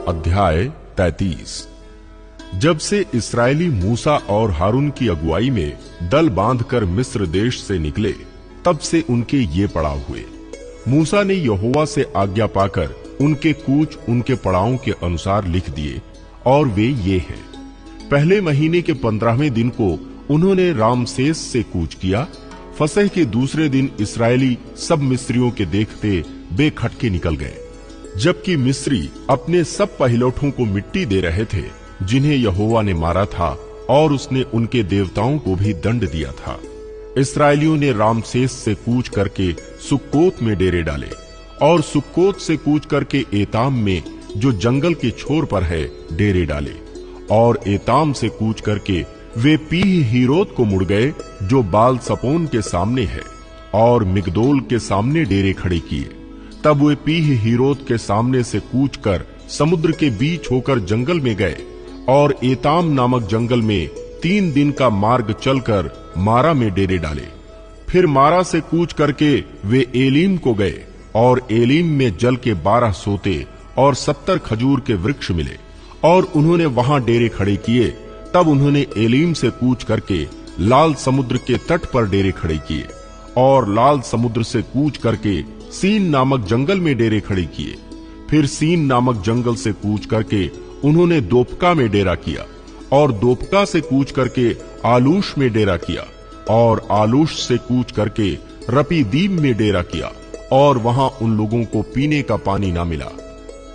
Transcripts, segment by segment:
अध्याय 33। जब से इस्राएली मूसा और हारून की अगुवाई में दल बांधकर मिस्र देश से निकले, तब से उनके ये पड़ाव हुए। मूसा ने यहोवा से आज्ञा पाकर उनके कूच उनके पड़ावों के अनुसार लिख दिए, और वे ये हैं। पहले महीने के 15वें दिन को उन्होंने रामसेस से कूच किया। फसह के दूसरे दिन इस्राएली सब मिस्रियों के देखते बेखटके निकल गए, जबकि मिस्री अपने सब पहिलौठों को मिट्टी दे रहे थे जिन्हें यहोवा ने मारा था, और उसने उनके देवताओं को भी दंड दिया था। इस्राएलियों ने रामसेस से कूच करके सुक्कोत में डेरे डाले, और सुक्कोत से कूच करके एताम में जो जंगल के छोर पर है डेरे डाले, और एताम से कूच करके वे पीह हीरोत को मुड़ गए जो बाल सपोन के सामने है, और मिगदोल के सामने डेरे खड़े किए। तब वे पीह हीरोत के सामने से कूच कर समुद्र के बीच होकर जंगल में गए, और एताम नामक जंगल में 3 दिन का मार्ग चलकर मारा में डेरे डाले। फिर मारा से कूच करके वे एलीम को गए, और एलीम में जल के 12 सोते और 70 खजूर के वृक्ष मिले, और उन्होंने वहां डेरे खड़े किए। तब उन्होंने एलीम से कूच करके लाल समुद्र के तट पर डेरे खड़े किए, और लाल समुद्र से कूच करके सीन नामक जंगल में डेरे खड़े किए। फिर सीन नामक जंगल से कूच करके उन्होंने दोपका में डेरा किया, और दोपका से कूच करके आलूश में डेरा किया, और आलूश से कूच करके रपीदीम में डेरा किया, और वहां उन लोगों को पीने का पानी ना मिला।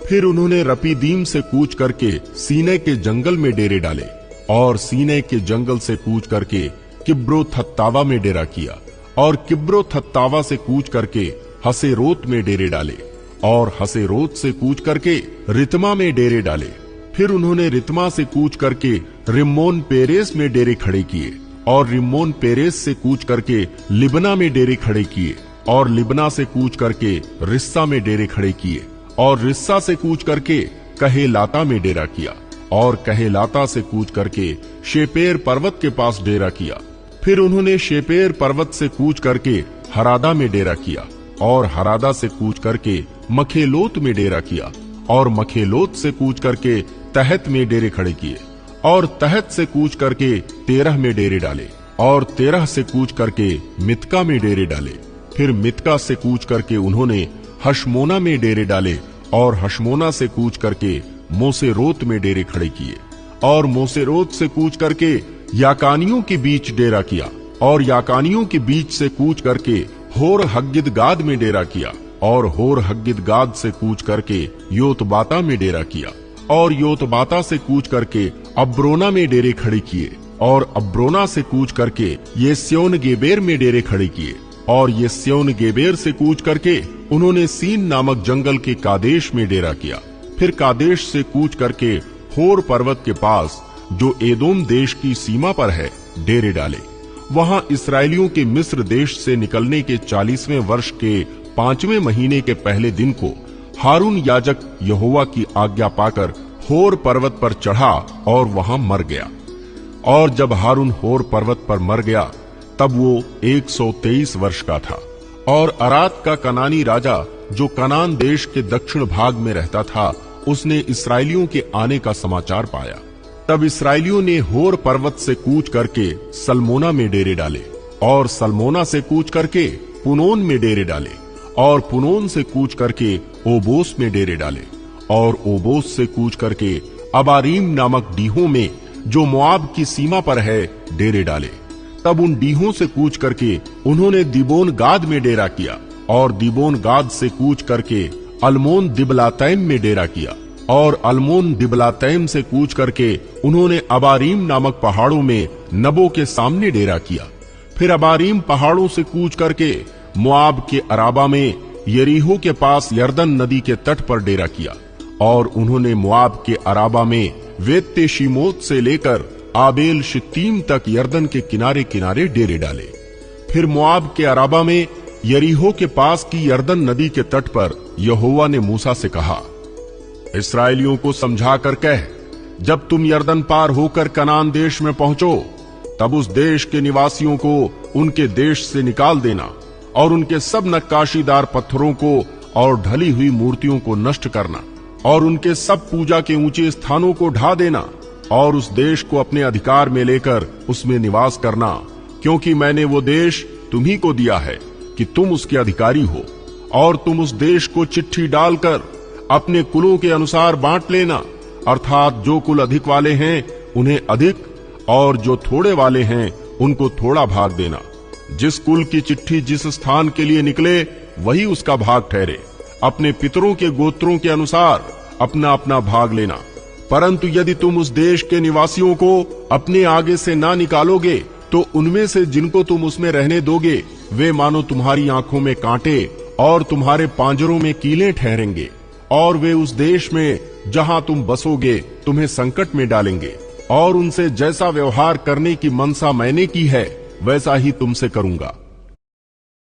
फिर उन्होंने रपीदीम से कूच करके सीनै के जंगल में डेरे डाले, और सीनै के जंगल से कूच करके किब्रोथत्तावा में डेरा किया, और किब्रोथत्तावा से कूच करके हसेरोत में डेरे डाले, और हसेरोत से कूच करके रितमा में डेरे डाले। फिर उन्होंने रितमा से कूच करके रिम्मोन पेरेस में डेरे खड़े किए, और रिम्मोन पेरेस से कूच करके लिबना में डेरे खड़े किए, और लिबना से कूच करके रिस्सा में डेरे खड़े किए, और रिस्सा से कूच करके कहेलाता में डेरा किया, और कहेलाता से कूच करके शेपेर पर्वत के पास डेरा किया। फिर उन्होंने शेपेर पर्वत से कूच करके हरादा में डेरा किया, और हरादा से कूच करके मखेलोत में डेरा किया, और मखेलोत से कूच करके तहत में डेरे खड़े किए, और तहत से कूच करके 13 में डेरे डाले, और 13 से कूच करके मित्का में डेरे डाले। फिर मित्का से कूच करके उन्होंने हशमोना में डेरे डाले, और हशमोना से कूच करके मोसेरोत में डेरे खड़े किए, और मोसेरोत से कूच करके याकानियों के बीच डेरा किया, और याकानियों के बीच से कूच करके होर हग्गिदगाद में डेरा किया, और होर हग्गिदगाद से कूच करके योतबाता में डेरा किया, और योतबाता से कूच करके अब्रोना में डेरे खड़े किए, और अब्रोना से कूच करके येस्योन गेबेर में डेरे खड़े किए, और येस्योन गेबेर से कूच करके उन्होंने सीन नामक जंगल के कादेश में डेरा किया। फिर कादेश से कूच करके होर पर्वत के पास जो एदोम देश की सीमा पर है डेरे डाले। वहां इस्राएलियों के मिस्र देश से निकलने के 40वें वर्ष के 5वें महीने के पहले दिन को हारून याजक यहोवा की आज्ञा पाकर होर पर्वत पर चढ़ा और वहां मर गया। और जब हारून होर पर्वत पर मर गया, तब वो 123 वर्ष का था। और अरात का कनानी राजा जो कनान देश के दक्षिण भाग में रहता था, उसने इस्राएलियों के आने का समाचार पाया। तब इस्राएलियों ने होर पर्वत से कूच करके सलमोना में डेरे डाले, और सलमोना से कूच करके पुनोन में डेरे डाले, और पुनोन से कूच करके ओबोस में डेरे डाले, और ओबोस से कूच करके अबारीम नामक डीहों में जो मोआब की सीमा पर है डेरे डाले। तब उन डीहों से कूच करके उन्होंने दीबोन गाद में डेरा किया, और दीबोन गाद से कूच करके अल्मोन दिबलातैम में डेरा किया, और अल्मोन दिबलातैम से कूच करके उन्होंने अबारीम नामक पहाड़ों में नबो के सामने डेरा किया। फिर अबारीम पहाड़ों से कूच करके मोआब के अराबा में यरीहो के पास यरदन नदी के तट पर डेरा किया, और उन्होंने मोआब के अराबा में वेत्तेशीमोत से लेकर आबेल शित्तीम तक यरदन के किनारे किनारे डेरे डाले। फिर मोआब के अराबा में यरीहो के पास की यरदन नदी के तट पर यहोवा ने मूसा से कहा, इस्राएलियों को समझा कर कह, जब तुम यरदन पार होकर कनान देश में पहुंचो, तब उस देश के निवासियों को उनके देश से निकाल देना, और उनके सब नक्काशीदार पत्थरों को और ढली हुई मूर्तियों को नष्ट करना, और उनके सब पूजा के ऊंचे स्थानों को ढा देना और उस देश को अपने अधिकार में लेकर उसमें निवास करना, क्योंकि मैंने वो देश तुम्ही को दिया है कि तुम उसके अधिकारी हो। और तुम उस देश को चिट्ठी डालकर अपने कुलों के अनुसार बांट लेना, अर्थात जो कुल अधिक वाले हैं उन्हें अधिक और जो थोड़े वाले हैं उनको थोड़ा भाग देना। जिस कुल की चिट्ठी जिस स्थान के लिए निकले वही उसका भाग ठहरे। अपने पितरों के गोत्रों के अनुसार अपना अपना भाग लेना। परंतु यदि तुम उस देश के निवासियों को अपने आगे से ना निकालोगे तो उनमें से जिनको तुम उसमें रहने दोगे वे मानो तुम्हारी आंखों में कांटे और तुम्हारे पांजरों में कीलें ठहरेंगे, और वे उस देश में जहां तुम बसोगे तुम्हें संकट में डालेंगे। और उनसे जैसा व्यवहार करने की मनसा मैंने की है वैसा ही तुमसे करूंगा।